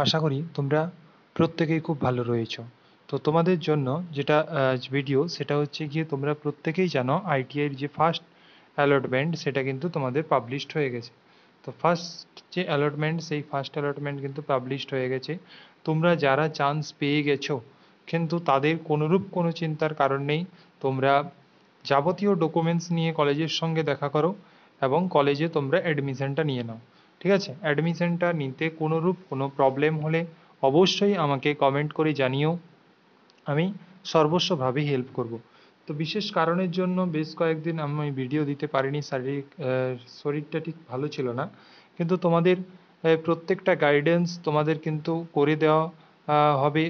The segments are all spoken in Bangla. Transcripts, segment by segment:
আশা করি তোমরা প্রত্যেকেই খুব ভালো রয়েছো। তো তোমাদের জন্য যেটা ভিডিও সেটা হচ্ছে গিয়ে তোমরা প্রত্যেকেই জানো আইটিআইয়ের যে ফার্স্ট অ্যালটমেন্ট সেটা কিন্তু তোমাদের পাবলিশড হয়ে গেছে। তো ফার্স্ট যে অ্যালটমেন্ট সেই ফার্স্ট অ্যালটমেন্ট কিন্তু পাবলিশড হয়ে গেছে। তোমরা যারা চান্স পেয়ে গেছো কিন্তু তাদের কোনোরূপ কোনো চিন্তার কারণ নেই। তোমরা যাবতীয় ডকুমেন্টস নিয়ে কলেজের সঙ্গে দেখা করো এবং কলেজে তোমরা অ্যাডমিশনটা নিয়ে নাও। ঠিক আছে, অ্যাডমিশনটা নিতে কোনোরূপ কোনো প্রবলেম হলে অবশ্যই আমাকে কমেন্ট করে জানিও, আমি সর্বস্বভাবে হেল্প করব। তো বিশেষ কারণের জন্য বেশ কয়েকদিন আমি ভিডিও দিতে পারিনি, শারীরিক শরীরটা ঠিক ভালো ছিল না। কিন্তু তোমাদের প্রত্যেকটা গাইডেন্স তোমাদের কিন্তু করে দেওয়া হবে।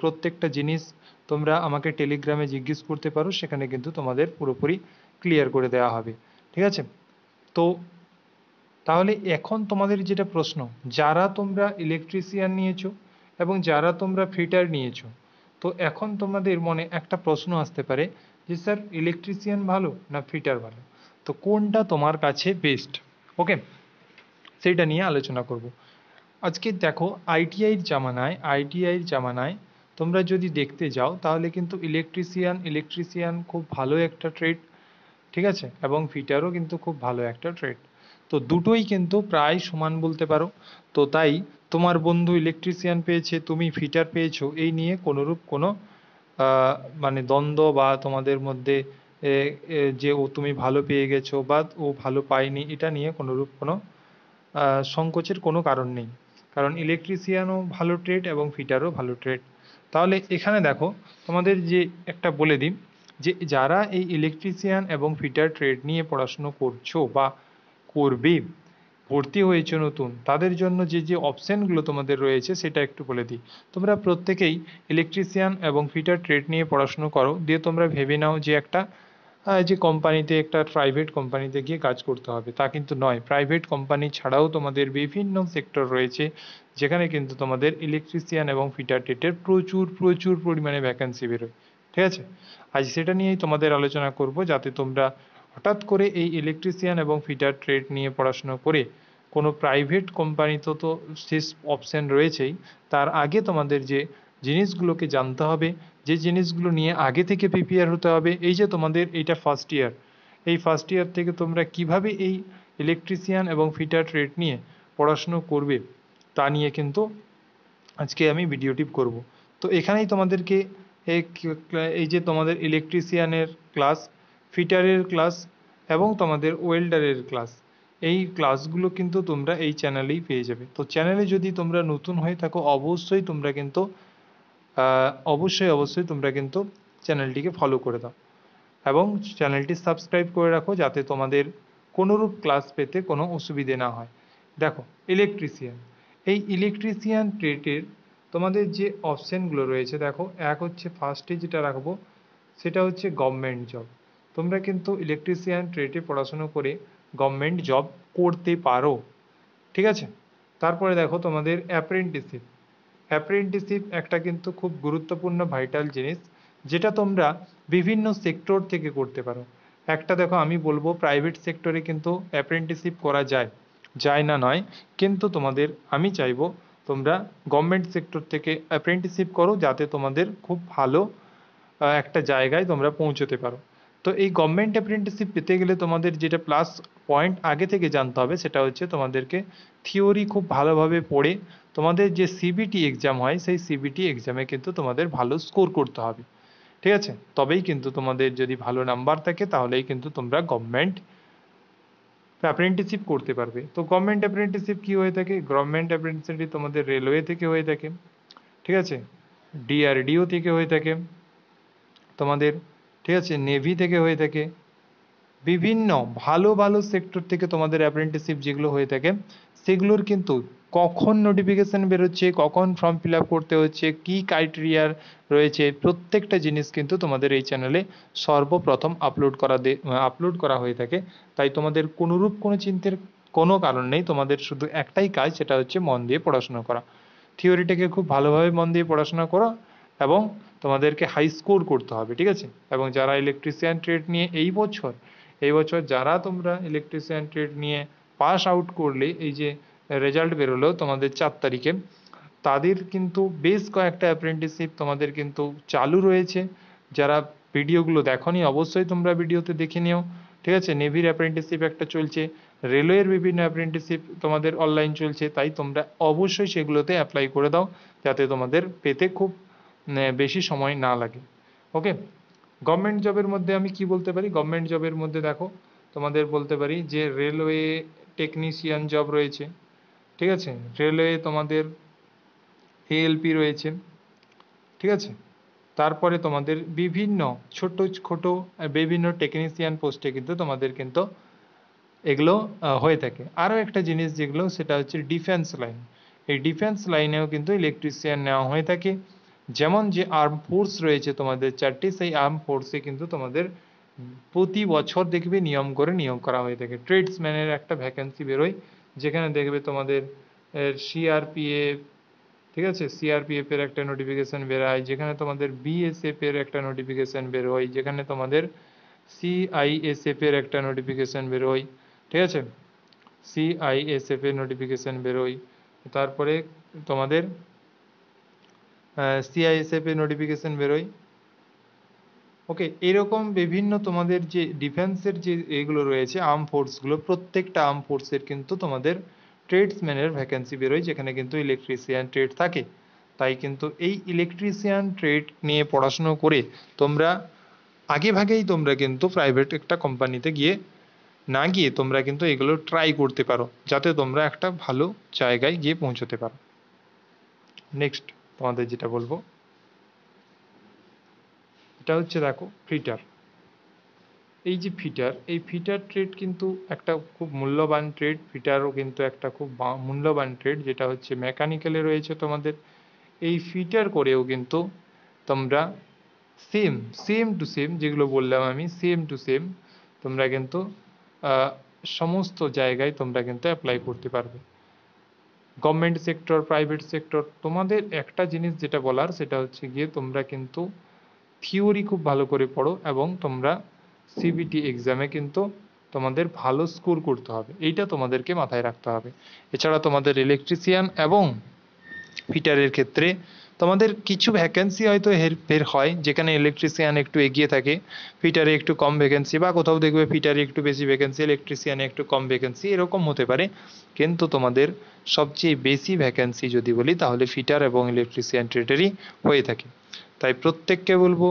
প্রত্যেকটা জিনিস তোমরা আমাকে টেলিগ্রামে জিজ্ঞেস করতে পারো, সেখানে কিন্তু তোমাদের পুরোপুরি ক্লিয়ার করে দেওয়া হবে। ঠিক আছে, তো তাহলে এখন তোমাদের যেটা প্রশ্ন, যারা তোমরা ইলেকট্রিশিয়ান নিয়েছো এবং যারা তোমরা ফিটার নিয়েছো, তো এখন তোমাদের মনে একটা প্রশ্ন আসতে পারে যে স্যার ইলেকট্রিশিয়ান ভালো না ফিটার ভালো, তো কোনটা তোমার কাছে বেস্ট? ওকে, সেইটা নিয়ে আলোচনা করব আজকে। দেখো, আইটিআইয়ের জামানায় তোমরা যদি দেখতে যাও তাহলে কিন্তু ইলেকট্রিশিয়ান খুব ভালো একটা ট্রেড। ঠিক আছে, এবং ফিটারও কিন্তু খুব ভালো একটা ট্রেড। তো দুটোই কিন্তু প্রায় সমান বলতে পারো। তো তাই তোমার বন্ধু ইলেকট্রিশিয়ান পেয়েছে, তুমি ফিটার পেয়েছো, এই নিয়ে কোনোরূপ কোনো মানে দ্বন্দ্ব বা তোমাদের মধ্যে এ, যে ও তুমি ভালো পেয়ে গেছো বা ও ভালো পায়নি, এটা নিয়ে কোনোরূপ কোনো সংকোচের কোনো কারণ নেই। কারণ ইলেকট্রিশিয়ানও ভালো ট্রেড এবং ফিটারও ভালো ট্রেড। তাহলে এখানে দেখো, তোমাদের যে একটা বলে দিই, যে যারা এই ইলেকট্রিশিয়ান এবং ফিটার ট্রেড নিয়ে পড়াশুনো করছো বা করবে, ভর্তি হয়েছে নতুন, তাদের জন্য যে যে অপশানগুলো তোমাদের রয়েছে সেটা একটু বলে দিই। তোমরা প্রত্যেকেই ইলেকট্রিশিয়ান এবং ফিটার ট্রেড নিয়ে পড়াশুনো করো, দিয়ে তোমরা ভেবে নাও যে একটা যে কোম্পানিতে, একটা প্রাইভেট কোম্পানিতে গিয়ে কাজ করতে হবে, তা কিন্তু নয়। প্রাইভেট কোম্পানি ছাড়াও তোমাদের বিভিন্ন সেক্টর রয়েছে যেখানে কিন্তু তোমাদের ইলেকট্রিশিয়ান এবং ফিটার ট্রেডের প্রচুর প্রচুর পরিমাণে ভ্যাকেন্সি বেরোয়। ঠিক আছে, আজ সেটা নিয়েই তোমাদের আলোচনা করব, যাতে তোমরা হঠাৎ করে এই ইলেকট্রিশিয়ান এবং ফিটার ট্রেড নিয়ে পড়াশোনা করে কোনো প্রাইভেট কোম্পানিতে তো শেষ অপশান রয়েছেই, তার আগে তোমাদের যে জিনিসগুলোকে জানতে হবে, যে জিনিসগুলো নিয়ে আগে থেকে প্রিপেয়ার হতে হবে, এই যে তোমাদের এইটা ফার্স্ট ইয়ার, এই ফার্স্ট ইয়ার থেকে তোমরা কিভাবে এই ইলেকট্রিশিয়ান এবং ফিটার ট্রেড নিয়ে পড়াশুনো করবে তা নিয়ে কিন্তু আজকে আমি ভিডিওটি করব। তো এখানেই তোমাদেরকে এই যে তোমাদের ইলেকট্রিশিয়ানের ক্লাস, ফিটারের ক্লাস এবং তোমাদের ওয়েল্ডারের ক্লাস, এই ক্লাসগুলো কিন্তু তোমরা এই চ্যানেলেই পেয়ে যাবে। তো চ্যানেলে যদি তোমরা নতুন হয়ে থাকো, অবশ্যই তোমরা কিন্তু অবশ্যই তোমরা কিন্তু চ্যানেলটিকে ফলো করে দাও এবং চ্যানেলটি সাবস্ক্রাইব করে রাখো, যাতে তোমাদের কোনোরূপ ক্লাস পেতে কোনো অসুবিধে না হয়। দেখো, ইলেকট্রিশিয়ান, এই ইলেকট্রিশিয়ান ট্রেডের তোমাদের যে অপশানগুলো রয়েছে, দেখো, এক হচ্ছে ফার্স্টে যেটা রাখবো সেটা হচ্ছে গভর্নমেন্ট জব। তোমরা কিন্তু ইলেকট্রিশিয়ান ট্রেডে পড়াশুনো করে গভর্নমেন্ট জব করতে পারো। ঠিক আছে, তারপরে দেখো তোমাদের অ্যাপ্রেন্টিসশিপ। অ্যাপ্রেন্টিসশিপ একটা কিন্তু খুব গুরুত্বপূর্ণ ভাইটাল জিনিস, যেটা তোমরা বিভিন্ন সেক্টর থেকে করতে পারো। একটা দেখো, আমি বলবো প্রাইভেট সেক্টরে কিন্তু অ্যাপ্রেন্টিসশিপ করা যায়, যায় না নয়, কিন্তু তোমাদের আমি চাইবো তোমরা গভর্নমেন্ট সেক্টর থেকে অ্যাপ্রেন্টিসশিপ করো, যাতে তোমাদের খুব ভালো একটা জায়গায় তোমরা পৌঁছতে পারো। তো এই গভর্নমেন্ট অ্যাপ্রেন্টিসশিপ পেতে গেলে তোমাদের যেটা প্লাস পয়েন্ট আগে থেকে জানতে হবে সেটা হচ্ছে তোমাদেরকে থিওরি খুব ভালোভাবে পড়ে তোমাদের যে সিবিটি এক্সাম হয় সেই সিবিটি এক্সামে কিন্তু তোমাদের ভালো স্কোর করতে হবে। ঠিক আছে, তবেই কিন্তু তোমাদের যদি ভালো নাম্বার থাকে তাহলেই কিন্তু তোমরা গভর্নমেন্ট অ্যাপ্রেন্টিসশিপ করতে পারবে। তো গভর্নমেন্ট অ্যাপ্রেন্টিসশিপ কী হয়ে থাকে? গভর্নমেন্ট অ্যাপ্রেন্টিসশিপটি তোমাদের রেলওয়ে থেকে হয়ে থাকে। ঠিক আছে, ডিআরডিও থেকে হয়ে থাকে তোমাদের। ঠিক আছে, নেভি থেকে হয়ে থাকে, বিভিন্ন ভালো ভালো সেক্টর থেকে তোমাদের অ্যাপ্রেন্টিসশিপ যেগুলো হয়ে থাকে, সেগুলোর কিন্তু কখন নোটিফিকেশান বেরোচ্ছে, কখন ফর্ম ফিল আপ করতে হচ্ছে, কী ক্রাইটেরিয়ার রয়েছে, প্রত্যেকটা জিনিস কিন্তু তোমাদের এই চ্যানেলে সর্বপ্রথম আপলোড করা হয়ে থাকে। তাই তোমাদের কোনোরূপ কোনো চিন্তার কোনো কারণ নেই, তোমাদের শুধু একটাই কাজ, সেটা হচ্ছে মন দিয়ে পড়াশোনা করা। থিওরিটাকে খুব ভালোভাবে মন দিয়ে পড়াশোনা করো এবং তোমাদেরকে হাই স্কোর করতে হবে। ঠিক আছে, এবং যারা ইলেকট্রিশিয়ান ট্রেড নিয়ে এই বছর যারা তোমরা ইলেকট্রিশিয়ান ট্রেড নিয়ে পাস আউট করলে, এই যে রেজাল্ট বেরোলো তোমাদের 4 তারিখে, তাদের কিন্তু বেশ কয়েকটা অ্যাপ্রেন্টিসশিপ তোমাদের কিন্তু চালু রয়েছে। যারা ভিডিওগুলো দেখোনি অবশ্যই তোমরা ভিডিওতে দেখে নিও, ঠিক আছে। নেভির অ্যাপ্রেন্টিসশিপ একটা চলছে, রেলওয়ের বিভিন্ন অ্যাপ্রেন্টিসশিপ তোমাদের অনলাইন চলছে, তাই তোমরা অবশ্যই সেগুলোতে অ্যাপ্লাই করে দাও যাতে তোমাদের পেতে খুব বেশি সময় না লাগে। ওকে, গভর্নমেন্ট জবের মধ্যে আমি কি বলতে পারি, গভর্নমেন্ট জবের মধ্যে দেখো তোমাদের বলতে পারি যে রেলওয়ে টেকনিশিয়ান জব রয়েছে, ঠিক আছে। রেলওয়ে তোমাদের এএলপি রয়েছে, ঠিক আছে। তারপরে তোমাদের বিভিন্ন ছোট ছোট বিভিন্ন টেকনিশিয়ান পোস্টে কিন্তু তোমাদের কিন্তু এগুলো হয়ে থাকে। আরও একটা জিনিস যেগুলো সেটা হচ্ছে ডিফেন্স লাইন। এই ডিফেন্স লাইনেও কিন্তু ইলেকট্রিশিয়ান নেওয়া হয়ে থাকে। যেমন যে আর্ম ফোর্স রয়েছে তোমাদের 4টি, সেই আর্ম ফোর্সে কিন্তু তোমাদের প্রতি বছর দেখবে নিয়ম করে নিয়োগ করা হয়ে থাকে। ট্রেডসম্যানের একটা ভ্যাকেন্সি বেরোয়, যেখানে দেখবে তোমাদের সিআরপিএফ, ঠিক আছে, সিআরপিএফ এর একটা নোটিফিকেশন বেরোয়, যেখানে তোমাদের বিএসএফ এর একটা নোটিফিকেশন বেরোয়, যেখানে তোমাদের সিআইএসএফ এর একটা নোটিফিকেশন বেরোয়, ঠিক আছে, সিআইএসএফ এর নোটিফিকেশন বেরোয়। তারপরে তোমাদের সিআইএসএফ এর নোটিফিকেশন বেরোয়। ওকে, এরকম বিভিন্ন তোমাদের যে ডিফেন্সের যে এগুলো রয়েছে আর্ম ফোর্সগুলো, প্রত্যেকটা আর্ম ফোর্সের কিন্তু তোমাদের ট্রেডসম্যানের ভ্যাকেন্সি বেরোয়, যেখানে কিন্তু ইলেকট্রিশিয়ান ট্রেড থাকে। তাই কিন্তু এই ইলেকট্রিশিয়ান ট্রেড নিয়ে পড়াশুনো করে তোমরা আগে ভাগেই তোমরা কিন্তু প্রাইভেট একটা কোম্পানিতে গিয়ে না গিয়ে তোমরা কিন্তু এগুলো ট্রাই করতে পারো, যাতে তোমরা একটা ভালো জায়গায় গিয়ে পৌঁছতে পারো। নেক্সট তোমাদের যেটা বলবো এটা হচ্ছে দেখো ফিটার। এই যে ফিটার, এই ফিটার ট্রেড কিন্তু একটা খুব মূল্যবান ট্রেড। ফিটারও কিন্তু একটা খুব মূল্যবান ট্রেড, যেটা হচ্ছে মেকানিক্যালে রয়েছে তোমাদের। এই ফিটার করেও কিন্তু তোমরা সেম সেম টু সেম যেগুলো বললাম আমি, সেম টু সেম তোমরা কিন্তু সমস্ত জায়গায় তোমরা কিন্তু অ্যাপ্লাই করতে পারবে। গভর্নমেন্ট সেক্টর, প্রাইভেট সেক্টর, তোমাদের একটা জিনিস যেটা বলার সেটা হচ্ছে গিয়ে তোমরা কিন্তু থিওরি খুব ভালো করে পড়ো এবং তোমরা সিবিটি এক্সামে কিন্তু তোমাদের ভালো স্কোর করতে হবে, এইটা তোমাদেরকে মাথায় রাখতে হবে। এছাড়া তোমাদের ইলেকট্রিশিয়ান এবং ফিটারের ক্ষেত্রে তোমাদের কিছু ভ্যাকেন্সি হয়তো বের হয়, যেখানে ইলেকট্রিশিয়ান একটু এগিয়ে থাকে, ফিটারে একটু কম ভ্যাকেন্সি, বা কোথাও দেখবে ফিটারে একটু বেশি ভ্যাকেন্সি, ইলেকট্রিশিয়ানে একটু কম ভ্যাকেন্সি, এরকম হতে পারে। কিন্তু তোমাদের সবচেয়ে বেশি ভ্যাকেন্সি যদি বলি তাহলে ফিটার এবং ইলেকট্রিশিয়ান ট্রেডেরই হয়ে থাকে। তাই প্রত্যেককে বলবো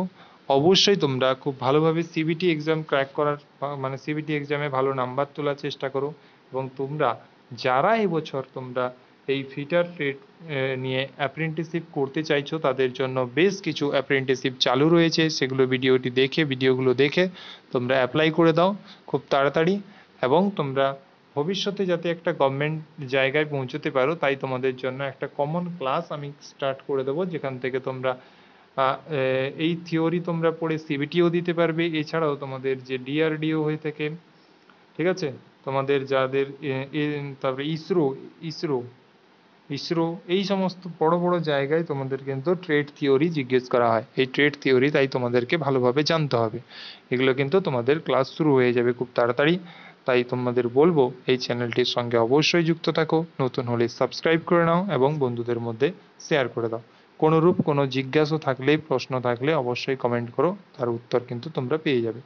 অবশ্যই তোমরা খুব ভালোভাবে সিবিটি এক্সাম ক্র্যাক করার মানে সিবিটি এক্সামে ভালো নাম্বার তোলার চেষ্টা করো। এবং তোমরা যারা এবছর তোমরা এই ফিটার ট্রেড নিয়ে অ্যাপ্রেন্টিসশিপ করতে চাইছো, তাদের জন্য বেশ কিছু অ্যাপ্রেন্টিসশিপ চালু রয়েছে, সেগুলো ভিডিওগুলো দেখে তোমরা অ্যাপ্লাই করে দাও খুব তাড়াতাড়ি। এবং তোমরা ভবিষ্যতে যাতে একটা গভর্নমেন্ট জায়গায় পৌঁছতে পারো, তাই তোমাদের জন্য একটা কমন ক্লাস আমি স্টার্ট করে দেবো, যেখান থেকে তোমরা এই থিওরি তোমরা পড়ে সিবিটিও দিতে পারবে। এছাড়াও তোমাদের যে ডিআরডিও হয়ে থাকে, ঠিক আছে, তোমাদের যাদের তারপরে ইসরো ইসরো ইসরো এই সমস্ত বড় বড় জায়গায় তোমাদের কিন্তু ট্রেড থিওরি জিজ্ঞেস করা হয়। এই ট্রেড থিওরি তাই তোমাদেরকে ভালোভাবে জানতে হবে। এগুলো কিন্তু তোমাদের ক্লাস শুরু হয়ে যাবে খুব তাড়াতাড়ি। তাই তোমাদের বলবো এই চ্যানেলটির সঙ্গে অবশ্যই যুক্ত থাকো, নতুন হলে সাবস্ক্রাইব করে নাও এবং বন্ধুদের মধ্যে শেয়ার করে দাও। কোনোরূপ কোনো জিজ্ঞাসা থাকলে, প্রশ্ন থাকলে অবশ্যই কমেন্ট করো, তার উত্তর কিন্তু তোমরা পেয়ে যাবে।